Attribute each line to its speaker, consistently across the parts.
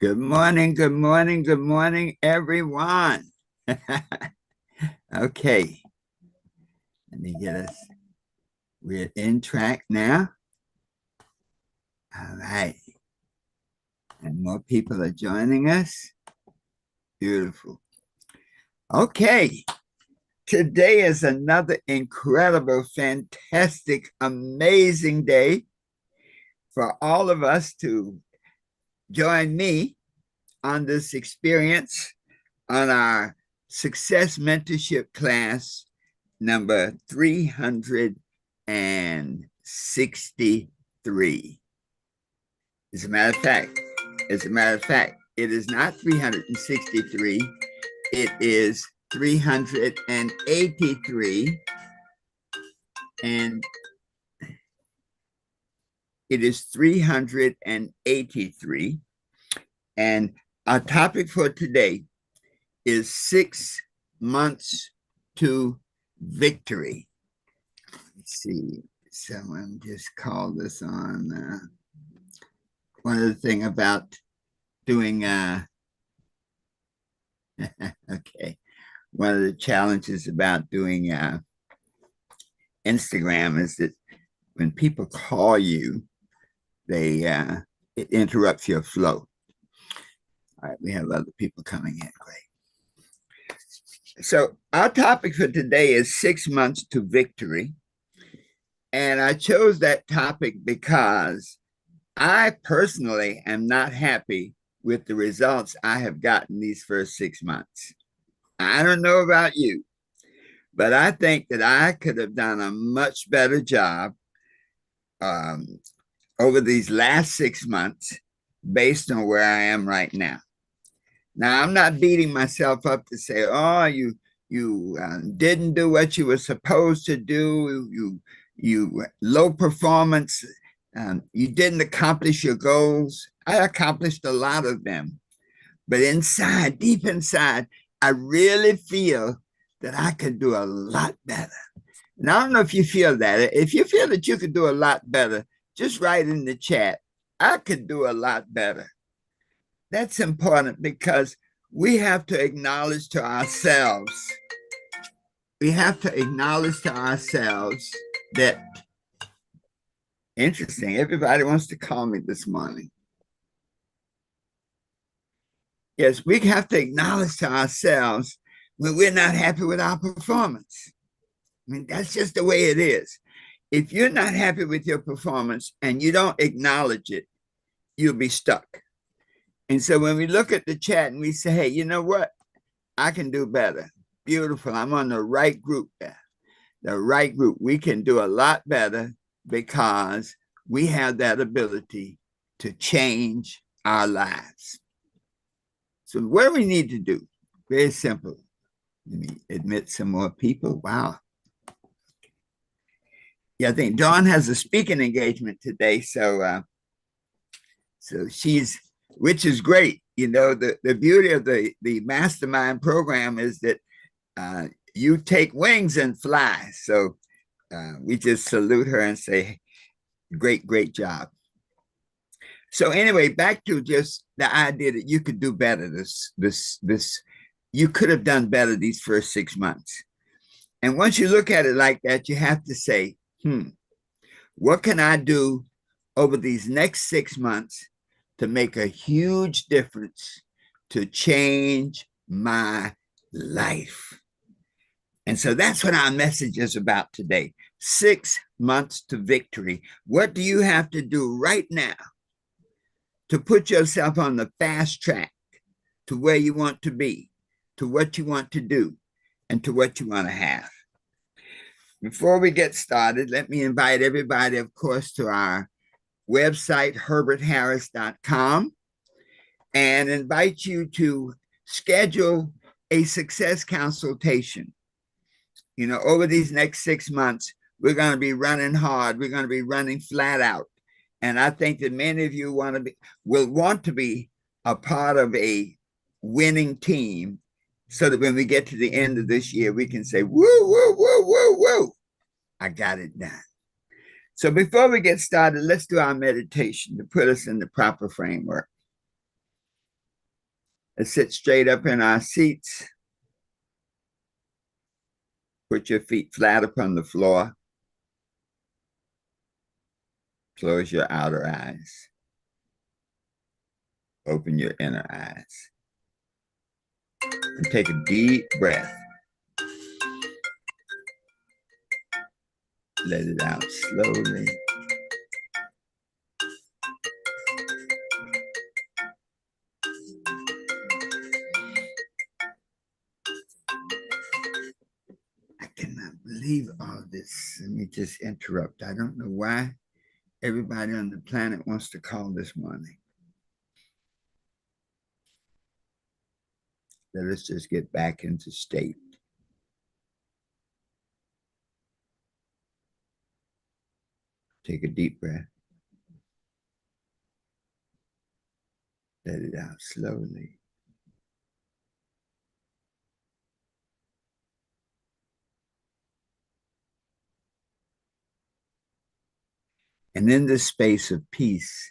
Speaker 1: Good morning, good morning, good morning, everyone. Okay, let me get us. We're in track now. All right. And more people are joining us. Beautiful. Okay, today is another incredible, fantastic, amazing day for all of us to join me on this experience on our Success Mentorship class number 363. As a matter of fact, it is not 363. It is 383. And it is 383. And our topic for today is 6 months to victory. Let's see, someone just called us on one of the things about doing okay, one of the challenges about doing Instagram is that when people call you, they it interrupts your flow. All right, we have other people coming in. Great. So our topic for today is 6 months to victory. And I chose that topic because I personally am not happy with the results I have gotten these first 6 months. I don't know about you, but I think that I could have done a much better job over these last 6 months based on where I am right now. Now, I'm not beating myself up to say, oh, you didn't do what you were supposed to do. You low performance. You didn't accomplish your goals. I accomplished a lot of them. But inside, deep inside, I really feel that I could do a lot better. And I don't know if you feel that. If you feel that you could do a lot better, just write in the chat, I could do a lot better. That's important because we have to acknowledge to ourselves, that, interesting, everybody wants to call me this morning. Yes, we have to acknowledge to ourselves when we're not happy with our performance. I mean, that's just the way it is. If you're not happy with your performance and you don't acknowledge it, you'll be stuck. And so when we look at the chat and we say, hey, you know what? I can do better. Beautiful. I'm on the right group there. The right group. We can do a lot better because we have that ability to change our lives. So what do we need to do? Very simple. Let me admit some more people. Wow. Yeah, I think Dawn has a speaking engagement today. So she's, which is great. You know, the beauty of the Mastermind program is that you take wings and fly. So we just salute her and say, great job. So anyway, back to just the idea that you could do better. You could have done better these first 6 months. And once you look at it like that, you have to say, what can I do over these next 6 months to make a huge difference, to change my life? And so that's what our message is about today. 6 months to victory. What do you have to do right now to put yourself on the fast track to where you want to be, to what you want to do, and to what you want to have? Before we get started, let me invite everybody, of course, to our website, herbertharris.com, and invite you to schedule a success consultation. You know, over these next 6 months, we're going to be running hard. We're going to be running flat out. And I think that many of you will want to be a part of a winning team so that when we get to the end of this year, we can say, woo, I got it done. So before we get started, let's do our meditation to put us in the proper framework. Let's sit straight up in our seats. Put your feet flat upon the floor. Close your outer eyes. Open your inner eyes. And take a deep breath. Let it out slowly. I cannot believe all this. Let me just interrupt. I don't know why everybody on the planet wants to call this morning. Let us just get back into state. Take a deep breath. Let it out slowly. And in the space of peace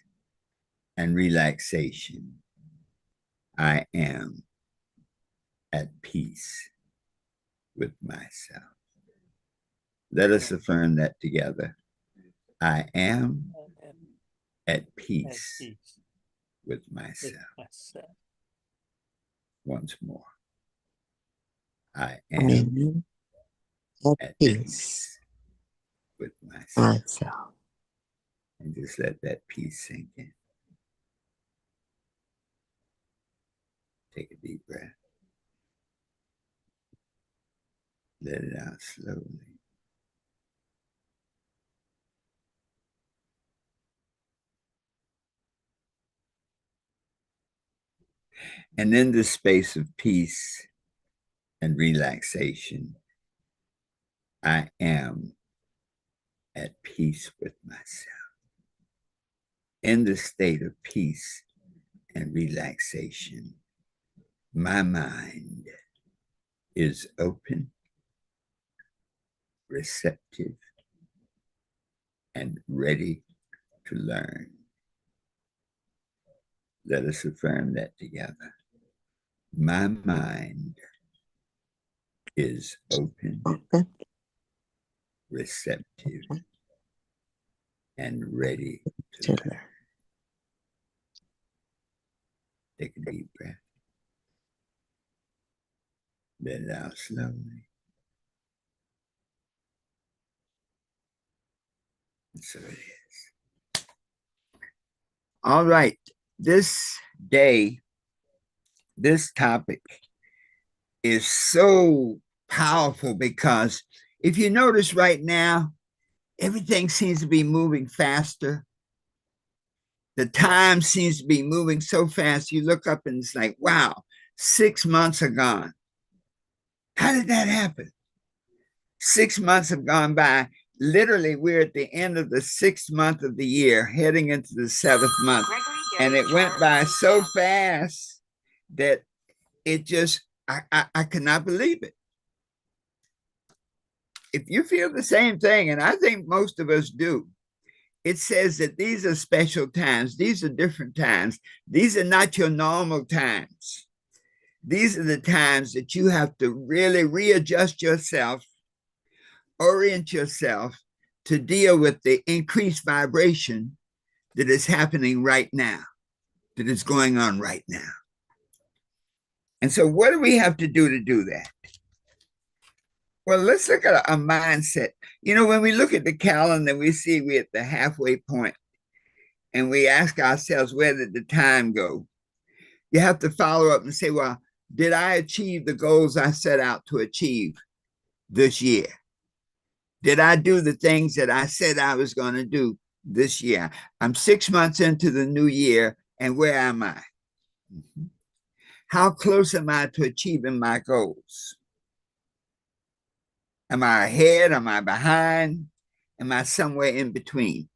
Speaker 1: and relaxation, I am at peace with myself. Let us affirm that together. I am at peace with myself. Once more. I am at peace with myself. And just let that peace sink in. Take a deep breath. Let it out slowly. And in the space of peace and relaxation, I am at peace with myself. In the state of peace and relaxation, my mind is open, receptive, and ready to learn. Let us affirm that together. My mind is open, receptive, and ready to learn. Take a deep breath. Let it out slowly. And so it is. All right. This day, this topic is so powerful because if you notice right now, everything seems to be moving faster. The time seems to be moving so fast. You look up and it's like, wow, 6 months are gone. How did that happen? 6 months have gone by. Literally, we're at the end of the 6th month of the year, heading into the 7th month. And it went by so fast that it just, I cannot believe it. If you feel the same thing, and I think most of us do, it says that these are special times. These are different times. These are not your normal times. These are the times that you have to really readjust yourself, orient yourself to deal with the increased vibration that is happening right now, that is going on right now. And so what do we have to do that? Well, let's look at a mindset. You know, when we look at the calendar, we see we're at the halfway point and we ask ourselves, where did the time go? You have to follow up and say, well, did I achieve the goals I set out to achieve this year? Did I do the things that I said I was going to do this year? I'm 6 months into the new year, and where am I? How close am I to achieving my goals? Am I ahead? Am I behind? Am I somewhere in between?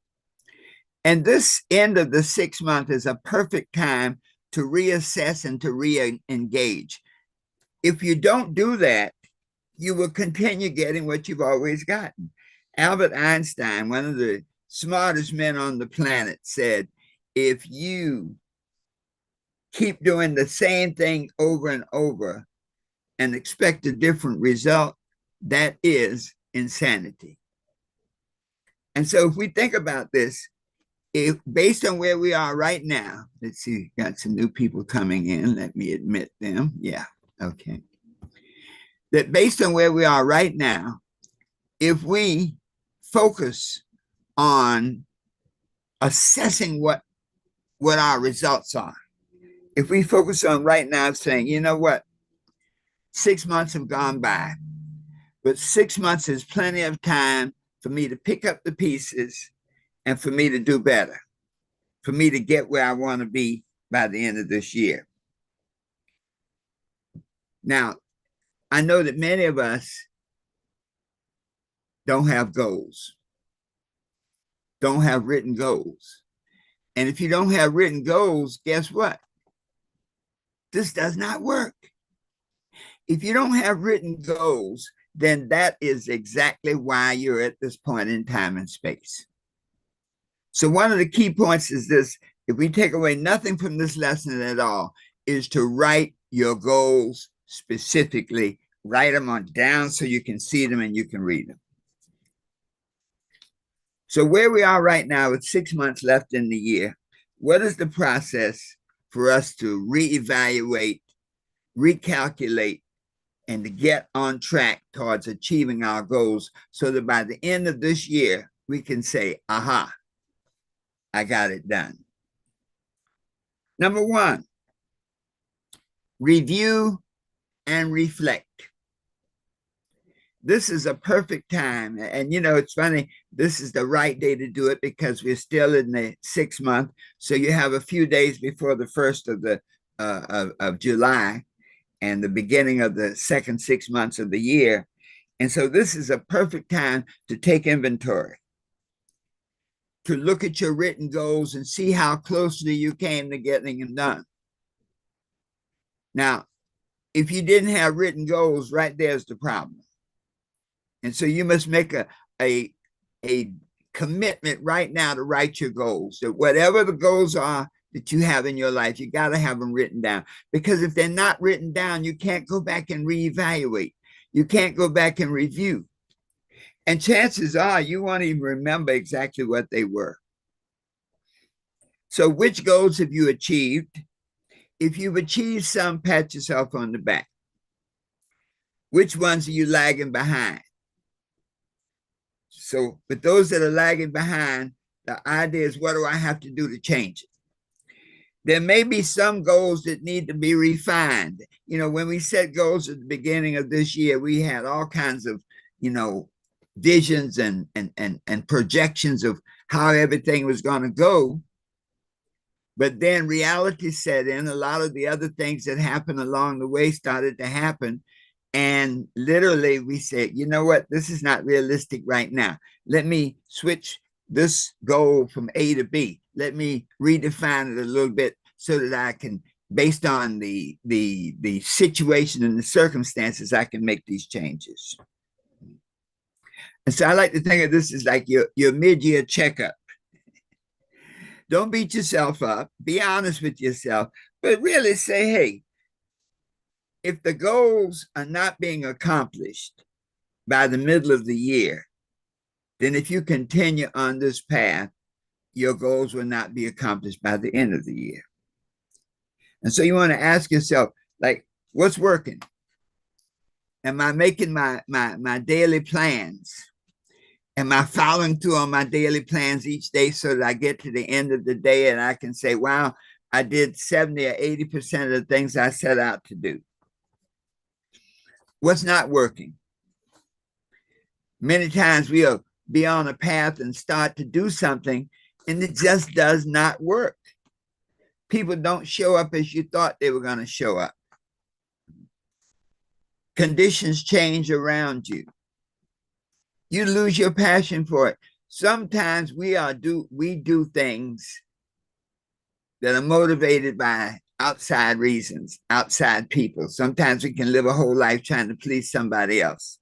Speaker 1: And this end of the 6th month is a perfect time to reassess and to re-engage. If you don't do that, you will continue getting what you've always gotten. Albert Einstein, one of the smartest men on the planet, said, if you keep doing the same thing over and over and expect a different result, that is insanity. And so if we think about this, if based on where we are right now, let's see, got some new people coming in. Let me admit them. Yeah, okay. That based on where we are right now, if we focus on assessing what our results are, if we focus on right now saying, you know what, 6 months have gone by, but 6 months is plenty of time for me to pick up the pieces and for me to do better, for me to get where I want to be by the end of this year. Now, I know that many of us don't have goals, don't have written goals. And if you don't have written goals, guess what? This does not work. If you don't have written goals, then that is exactly why you're at this point in time and space. So one of the key points is this: if we take away nothing from this lesson at all, is to write your goals specifically, write them on down so you can see them and you can read them. So where we are right now with 6 months left in the year, what is the process for us to reevaluate, recalculate, and to get on track towards achieving our goals so that by the end of this year, we can say, aha, I got it done. Number one, review and reflect. This is a perfect time. And you know, it's funny, this is the right day to do it because we're still in the 6th month. So you have a few days before the 1st of the of July and the beginning of the second 6 months of the year. And so this is a perfect time to take inventory, to look at your written goals and see how closely you came to getting them done. Now, if you didn't have written goals, right there's the problem. And so you must make a commitment right now to write your goals. That whatever the goals are that you have in your life, you got to have them written down. Because if they're not written down, you can't go back and reevaluate. You can't go back and review. And chances are you won't even remember exactly what they were. So which goals have you achieved? If you've achieved some, pat yourself on the back. Which ones are you lagging behind? So, but those that are lagging behind, the idea is, what do I have to do to change it? There may be some goals that need to be refined. You know, when we set goals at the beginning of this year, we had all kinds of, you know, visions and projections of how everything was going to go. But then reality set in. A lot of the other things that happened along the way started to happen. And literally we said, you know what, this is not realistic right now. Let me switch this goal from A to B. Let me redefine it a little bit so that I can, based on the situation and the circumstances, I can make these changes. And so I like to think of this as like your mid-year checkup. Don't beat yourself up. Be honest with yourself, but really say, hey, if the goals are not being accomplished by the middle of the year, then if you continue on this path, your goals will not be accomplished by the end of the year. And so you want to ask yourself, like, what's working? Am I making my daily plans? Am I following through on my daily plans each day so that I get to the end of the day and I can say, wow, I did 70 or 80% of the things I set out to do? What's not working? Many times we'll be on a path and start to do something and it just does not work. People don't show up as you thought they were going to show up. Conditions change around you. You lose your passion for it. Sometimes we do things that are motivated by outside reasons, outside people. Sometimes we can live a whole life trying to please somebody else.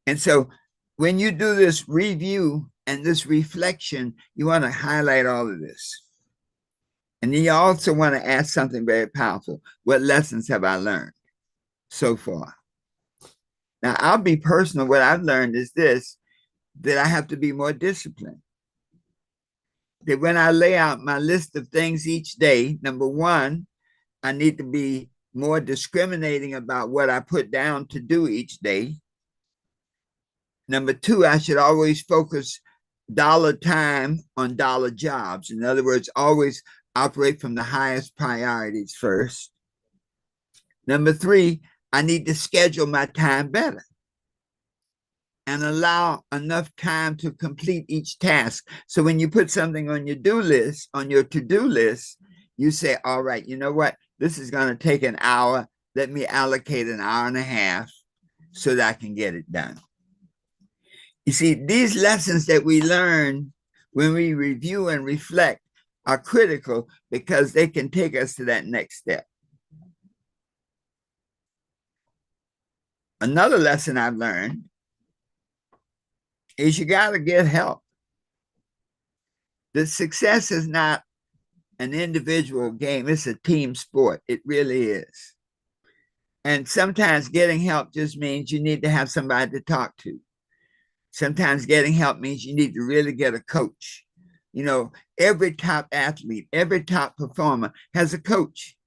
Speaker 1: And so when you do this review and this reflection, you want to highlight all of this. And then you also want to ask something very powerful. What lessons have I learned so far? Now, I'll be personal. What I've learned is this, that I have to be more disciplined. That when I lay out my list of things each day, number one, I need to be more discriminating about what I put down to do each day. Number two, I should always focus dollar time on dollar jobs. In other words, always operate from the highest priorities first. Number three, I need to schedule my time better and allow enough time to complete each task. So when you put something on your to-do list, you say, all right, you know what? This is going to take an hour. Let me allocate an hour and a half so that I can get it done. You see, these lessons that we learn when we review and reflect are critical because they can take us to that next step. Another lesson I've learned is you got to get help. The success is not an individual game. It's a team sport. It really is. And sometimes getting help just means you need to have somebody to talk to. Sometimes getting help means you need to really get a coach. You know, every top athlete, every top performer has a coach.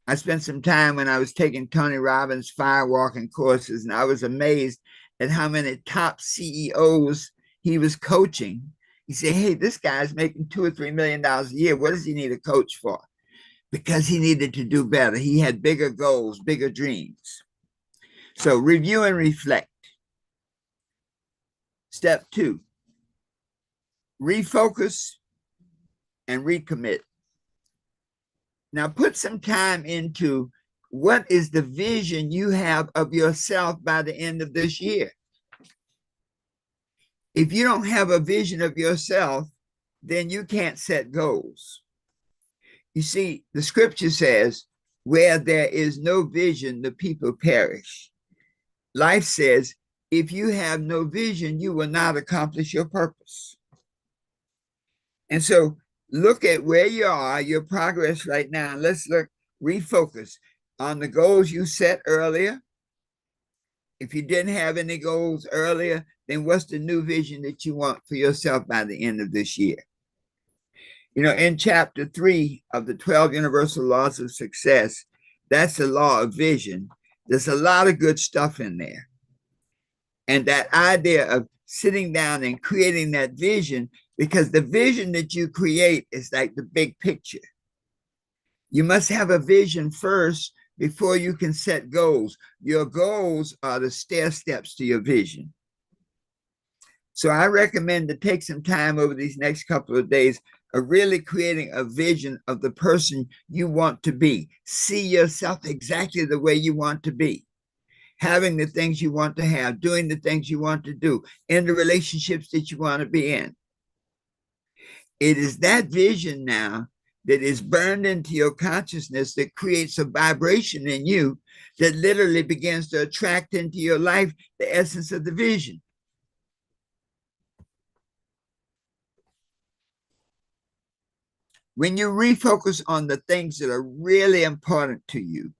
Speaker 1: I spent some time when I was taking Tony Robbins' firewalking courses, and I was amazed at how many top CEOs he was coaching. He said, hey, this guy's making $2 or $3 million a year. What does he need a coach for? Because he needed to do better. He had bigger goals, bigger dreams. So review and reflect. Step two, refocus and recommit. Now put some time into what is the vision you have of yourself by the end of this year. If you don't have a vision of yourself, then you can't set goals. You see, the scripture says, where there is no vision, the people perish. Life says, if you have no vision, you will not accomplish your purpose. And so look at where you are, your progress right now. Let's refocus on the goals you set earlier. If you didn't have any goals earlier, then what's the new vision that you want for yourself by the end of this year? You know, in chapter 3 of the 12 Universal Laws of Success, that's the law of vision. There's a lot of good stuff in there. And that idea of sitting down and creating that vision, because the vision that you create is like the big picture. You must have a vision first before you can set goals. Your goals are the stair steps to your vision. So I recommend to take some time over these next couple of days of really creating a vision of the person you want to be. See yourself exactly the way you want to be. Having the things you want to have, doing the things you want to do, in the relationships that you want to be in. It is that vision now that is burned into your consciousness that creates a vibration in you that literally begins to attract into your life the essence of the vision. When you refocus on the things that are really important to you,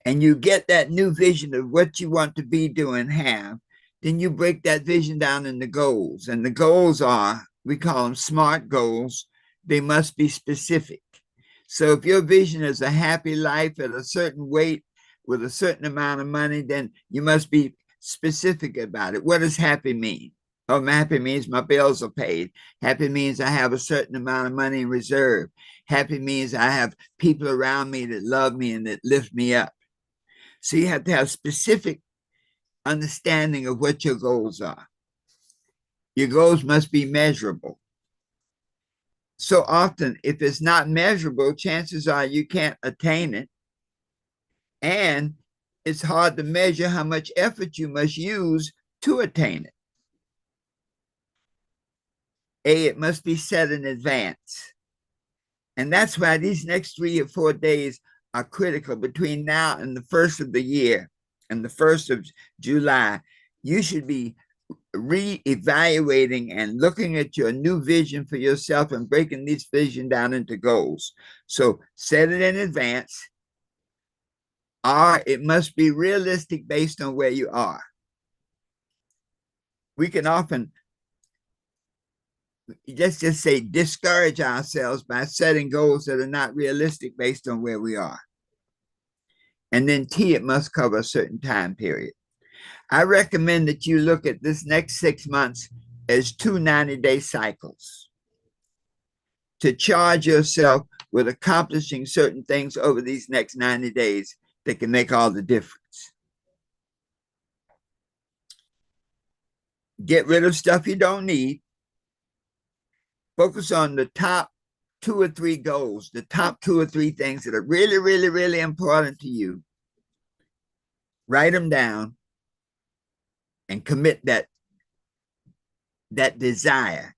Speaker 1: and you get that new vision of what you want to be, do, and have, then you break that vision down into goals. And the goals are, we call them SMART goals. They must be specific. So if your vision is a happy life at a certain weight with a certain amount of money, then you must be specific about it. What does happy mean? Oh, happy means my bills are paid. Happy means I have a certain amount of money in reserve. Happy means I have people around me that love me and that lift me up. So you have to have specific understanding of what your goals are. Your goals must be measurable. So often, if it's not measurable, chances are you can't attain it. And it's hard to measure how much effort you must use to attain it. It must be set in advance. And that's why these next 3 or 4 days are critical. Between now and the first of the year and the 1st of July, you should be re-evaluating and looking at your new vision for yourself and breaking this vision down into goals. So set it in advance, or it must be realistic based on where you are. We can often, let's just say, discourage ourselves by setting goals that are not realistic based on where we are. And then T, it must cover a certain time period. I recommend that you look at this next 6 months as 2 90-day cycles to charge yourself with accomplishing certain things over these next 90 days that can make all the difference. Get rid of stuff you don't need. Focus on the top 2 or 3 goals, the top 2 or 3 things that are really, really, really important to you. Write them down and commit that desire,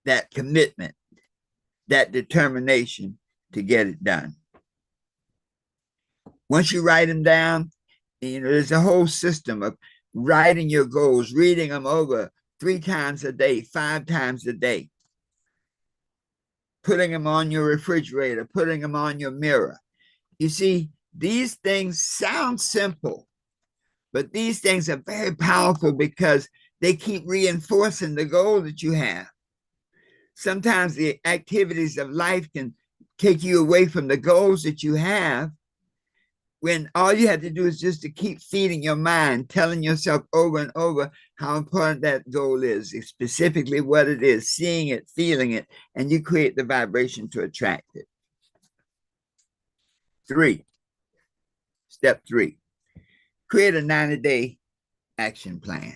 Speaker 1: that commitment, that determination to get it done. Once you write them down, there's a whole system of writing your goals, reading them over 3 times a day, 5 times a day, putting them on your refrigerator, putting them on your mirror. You see, these things sound simple, but these things are very powerful because they keep reinforcing the goal that you have. Sometimes the activities of life can take you away from the goals that you have, when all you have to do is just to keep feeding your mind, telling yourself over and over how important that goal is, specifically what it is, seeing it, feeling it, and you create the vibration to attract it. 3, step 3, create a 90-day action plan.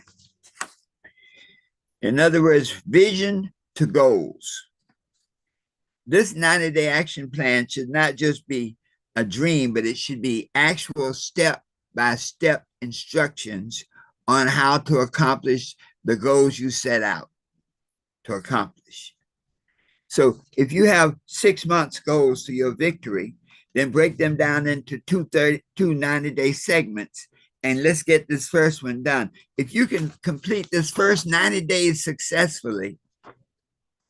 Speaker 1: In other words, vision to goals. This 90-day action plan should not just be a dream, but it should be actual step-by-step instructions on how to accomplish the goals you set out to accomplish. So if you have 6 months goals to your victory, then break them down into 2 90-day segments, and let's get this first one done. If you can complete this first 90 days successfully,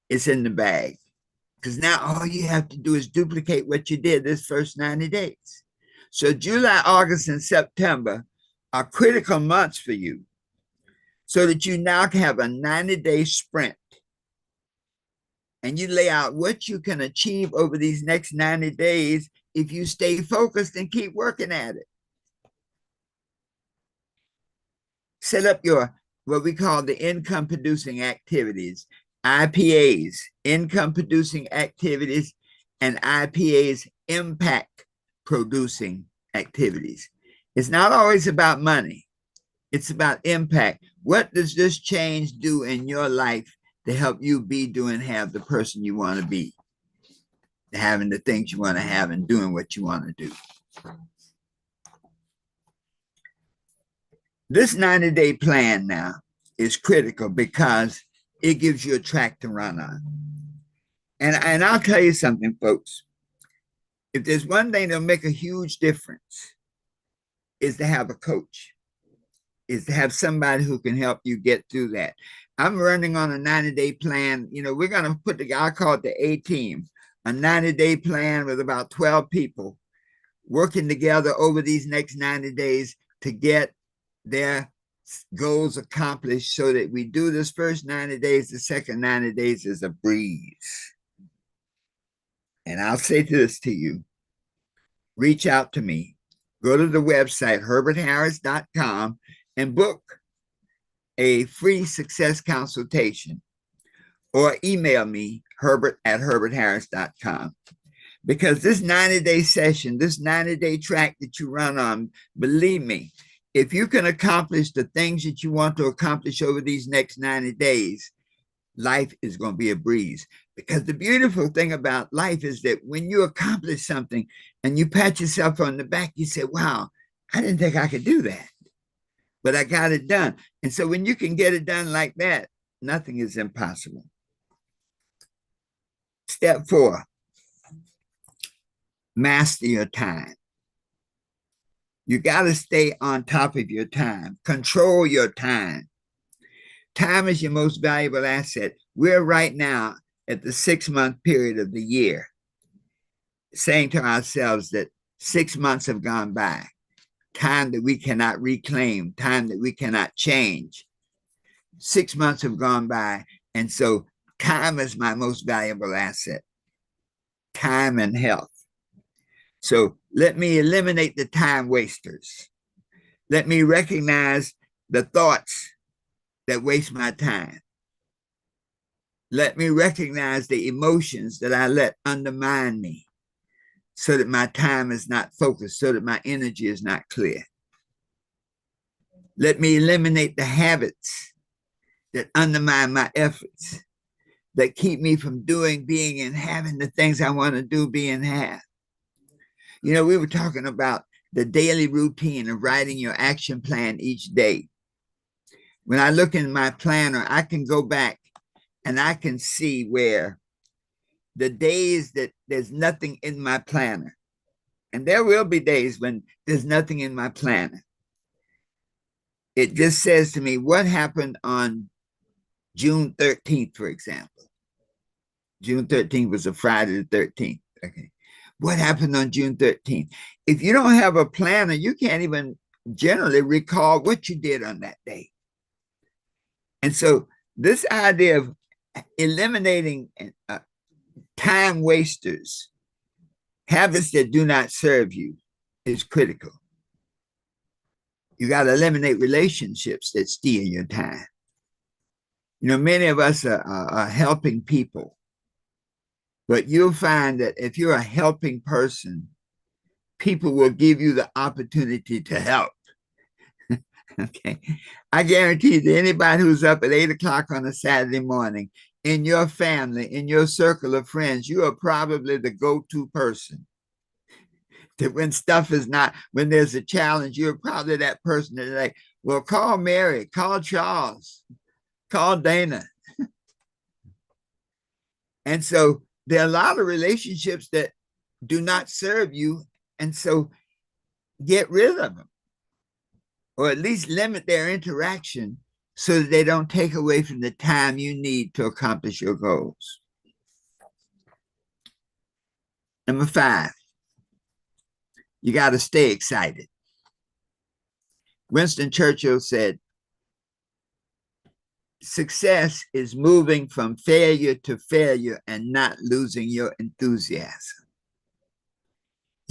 Speaker 1: it's in the bag. Because now all you have to do is duplicate what you did this first 90 days. So July, August, and September are critical months for you, so that you now can have a 90-day sprint. And you lay out what you can achieve over these next 90 days if you stay focused and keep working at it. Set up your, what we call the income producing activities, IPAs, income producing activities, and IPAs, impact producing activities. It's not always about money. It's about impact. What does this change do in your life to help you be, do, and have the person you want to be, having the things you want to have, and doing what you want to do? This 90-day plan now is critical because it gives you a track to run on. And I'll tell you something, folks. If there's one thing that'll make a huge difference, is to have a coach, is to have somebody who can help you get through that. I'm running on a 90-day plan. We're going to put I call it the A-team, a 90-day plan with about 12 people working together over these next 90 days to get their goals accomplished, so that we do this first 90 days, the second 90 days is a breeze. And I'll say this to you: reach out to me. Go to the website, herbertharris.com, and book a free success consultation, or email me, herbert@herbertharris.com. Because this 90-day session, this 90-day track that you run on, believe me, if you can accomplish the things that you want to accomplish over these next 90 days, life is going to be a breeze. Because the beautiful thing about life is that when you accomplish something and you pat yourself on the back, you say, wow, I didn't think I could do that, but I got it done. And so when you can get it done like that, nothing is impossible. Step 4, master your time. You got to stay on top of your time. Control your time. Time is your most valuable asset. We're right now at the 6-month period of the year, saying to ourselves that 6 months have gone by, time that we cannot reclaim, time that we cannot change. 6 months have gone by. And so time is my most valuable asset, time and health. So let me eliminate the time wasters. Let me recognize the thoughts that waste my time. Let me recognize the emotions that I let undermine me so that my time is not focused, so that my energy is not clear. Let me eliminate the habits that undermine my efforts, that keep me from doing, being, and having the things I want to do, be, and have. You know, we were talking about the daily routine of writing your action plan each day. When I look in my planner, I can go back and I can see where the days that there's nothing in my planner, and there will be days when there's nothing in my planner. It just says to me, what happened on June 13th, for example? June 13th was a Friday the 13th. Okay. What happened on June 13th? If you don't have a planner, you can't even generally recall what you did on that day. And so this idea of eliminating time wasters, habits that do not serve you, is critical. You got to eliminate relationships that steal your time. You know, many of us are helping people, but you'll find that if you're a helping person, people will give you the opportunity to help. Okay. I guarantee that anybody who's up at 8 o'clock on a Saturday morning, in your family, in your circle of friends, you are probably the go-to person. That when stuff is not, when there's a challenge, you're probably that person that's like, well, call Mary, call Charles, call Dana. And so there are a lot of relationships that do not serve you. And so get rid of them, or at least limit their interaction so that they don't take away from the time you need to accomplish your goals. Number 5, you got to stay excited. Winston Churchill said, success is moving from failure to failure and not losing your enthusiasm.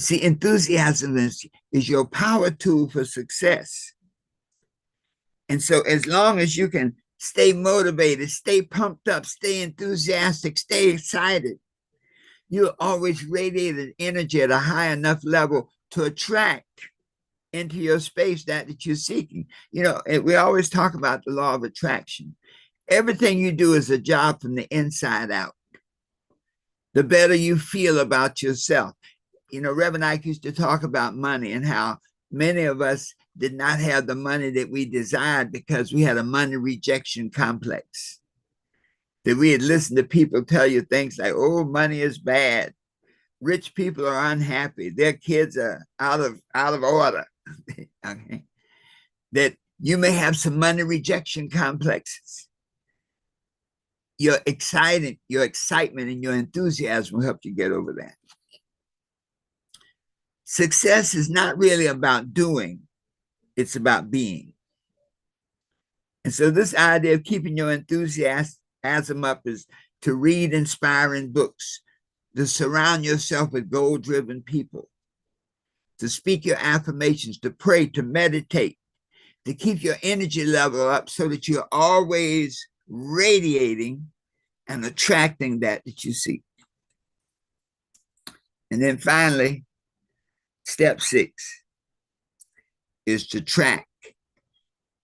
Speaker 1: See, enthusiasm is your power tool for success. And so as long as you can stay motivated, stay pumped up, stay enthusiastic, stay excited, you'll always radiate an energy at a high enough level to attract into your space that you're seeking. You know, we always talk about the law of attraction. Everything you do is a job from the inside out. The better you feel about yourself. You know, Reverend Ike used to talk about money and how many of us did not have the money that we desired because we had a money rejection complex. That we had listened to people tell you things like, oh, money is bad. Rich people are unhappy. Their kids are out of order. Okay. That you may have some money rejection complexes. Your excitement and your enthusiasm will help you get over that. Success is not really about doing, it's about being. And so this idea of keeping your enthusiasm up is to read inspiring books, to surround yourself with goal-driven people, to speak your affirmations, to pray, to meditate, to keep your energy level up so that you're always radiating and attracting that you seek. And then finally, step 6 is to track,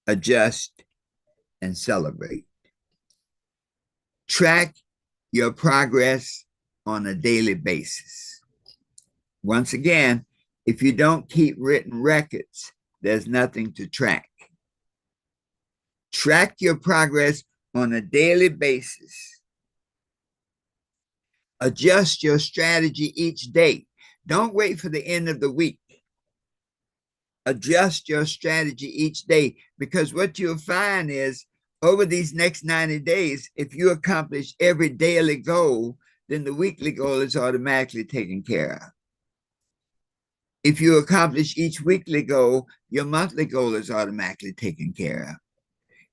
Speaker 1: adjust, and celebrate. Track your progress on a daily basis. Once again, if you don't keep written records, there's nothing to track. Track your progress on a daily basis. Adjust your strategy each day. Don't wait for the end of the week. Adjust your strategy each day, because what you'll find is over these next 90 days, if you accomplish every daily goal, then the weekly goal is automatically taken care of. If you accomplish each weekly goal, your monthly goal is automatically taken care of.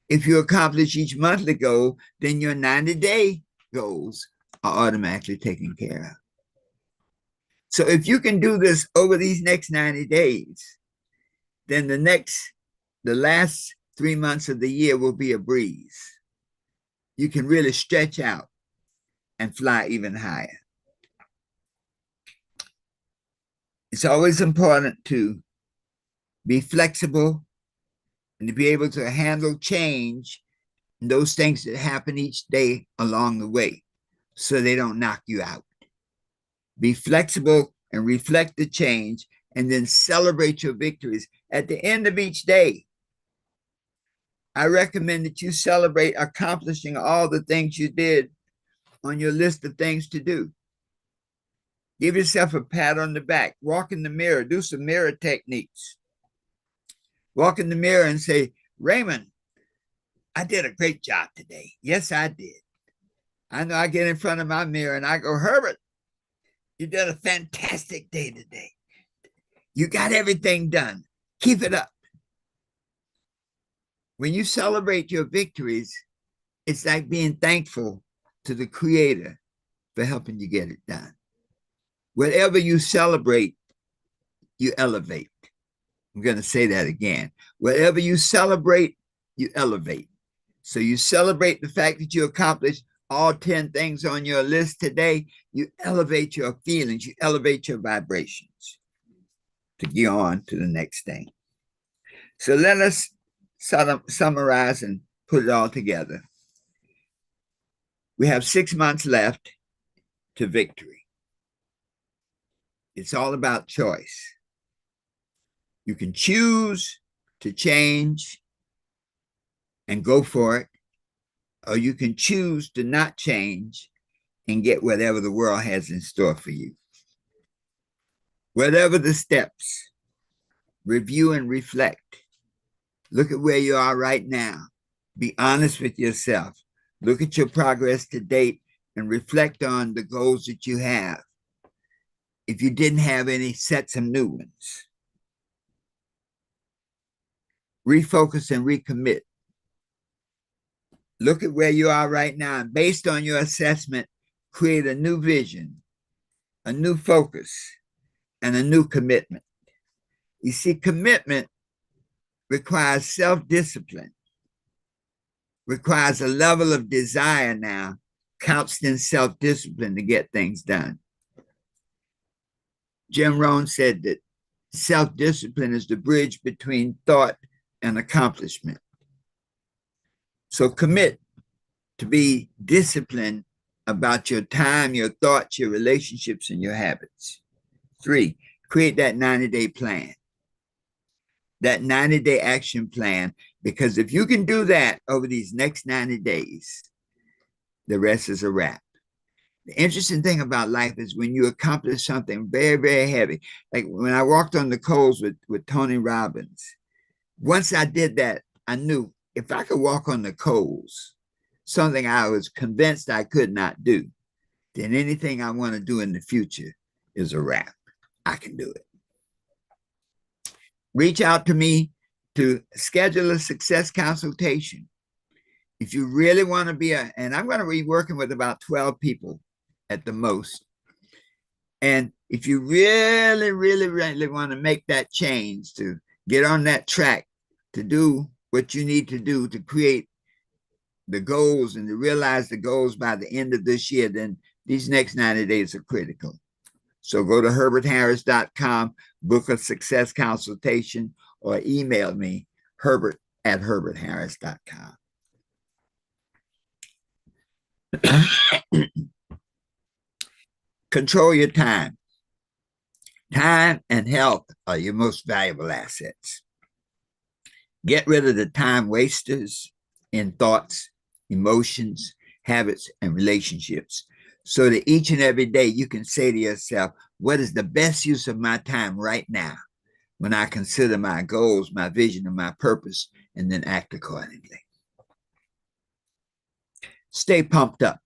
Speaker 1: If you accomplish each monthly goal, then your 90-day goals are automatically taken care of. So if you can do this over these next 90 days, then the last 3 months of the year will be a breeze. You can really stretch out and fly even higher. It's always important to be flexible and to be able to handle change and those things that happen each day along the way so they don't knock you out. Be flexible and reflect the change, and then celebrate your victories at the end of each day. I recommend that you celebrate accomplishing all the things you did on your list of things to do. Give yourself a pat on the back. Walk in the mirror. Do some mirror techniques. Walk in the mirror and say, Raymond, I did a great job today. Yes, I did. I know I get in front of my mirror and I go, Herbert, you did a fantastic day today. You got everything done. Keep it up. When you celebrate your victories, it's like being thankful to the Creator for helping you get it done. Whatever you celebrate, you elevate. I'm going to say that again. Whatever you celebrate, you elevate. So you celebrate the fact that you accomplished all 10 things on your list today. You elevate your feelings. You elevate your vibrations to go on to the next thing. So let us summarize and put it all together. We have 6 months left to victory. It's all about choice. You can choose to change and go for it, or you can choose to not change and get whatever the world has in store for you. Whatever the steps, review and reflect. Look at where you are right now. Be honest with yourself. Look at your progress to date and reflect on the goals that you have. If you didn't have any, set some new ones. Refocus and recommit. Look at where you are right now, and based on your assessment, create a new vision, a new focus, and a new commitment. You see, commitment requires self-discipline, requires a level of desire now, couched in self-discipline to get things done. Jim Rohn said that self-discipline is the bridge between thought and accomplishment. So commit to be disciplined about your time, your thoughts, your relationships, and your habits. 3, create that 90-day plan, that 90-day action plan, because if you can do that over these next 90 days, the rest is a wrap. The interesting thing about life is when you accomplish something very, very heavy, like when I walked on the coals with Tony Robbins, once I did that, I knew if I could walk on the coals, something I was convinced I could not do, then anything I want to do in the future is a wrap. I can do it. Reach out to me to schedule a success consultation. If you really want to be and I'm going to be working with about 12 people at the most. And if you really, really, really want to make that change, to get on that track, to do what you need to do to create the goals and to realize the goals by the end of this year, then these next 90 days are critical. So go to herbertharris.com, book a success consultation, or email me, herbert@herbertharris.com. Control your time. Time and health are your most valuable assets. Get rid of the time wasters in thoughts, emotions, habits, and relationships, so that each and every day you can say to yourself, what is the best use of my time right now? when I consider my goals, my vision, and my purpose, and then act accordingly. Stay pumped up.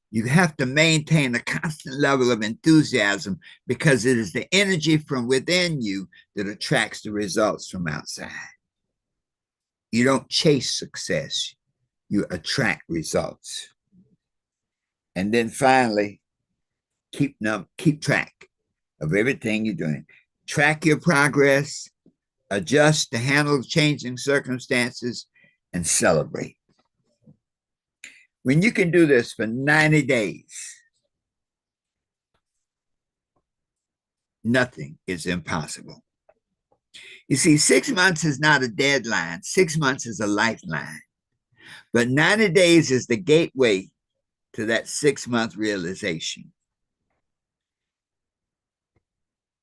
Speaker 1: You have to maintain a constant level of enthusiasm because it is the energy from within you that attracts the results from outside. You don't chase success, you attract results. And then finally, keep track of everything you're doing. Track your progress, adjust to handle changing circumstances, and celebrate. When you can do this for 90 days, nothing is impossible. You see, 6 months is not a deadline. 6 months is a lifeline. But 90 days is the gateway to that 6-month realization.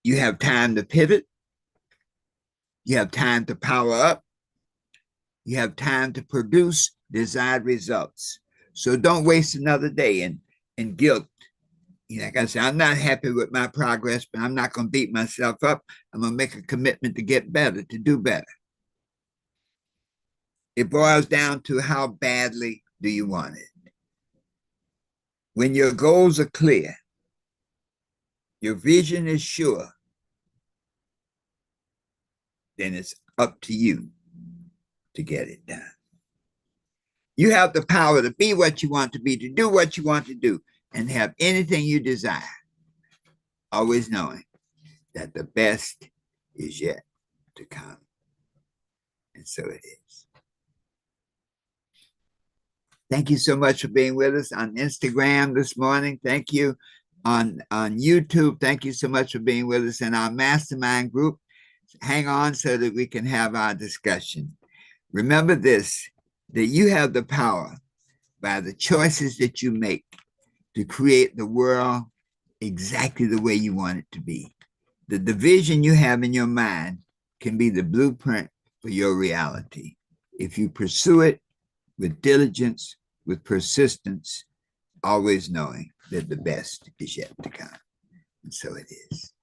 Speaker 1: You have time to pivot. You have time to power up. You have time to produce desired results. So don't waste another day in guilt. Like I said, I'm not happy with my progress, but I'm not going to beat myself up. I'm going to make a commitment to get better, to do better. It boils down to how badly do you want it. When your goals are clear, your vision is sure, then it's up to you to get it done. You have the power to be what you want to be, to do what you want to do, and have anything you desire, always knowing that the best is yet to come. And so it is. Thank you so much for being with us on Instagram this morning. Thank you on YouTube. Thank you so much for being with us in our mastermind group. Hang on so that we can have our discussion. Remember this, that you have the power by the choices that you make to create the world exactly the way you want it to be. The vision you have in your mind can be the blueprint for your reality. If you pursue it with diligence, with persistence, always knowing that the best is yet to come. And so it is.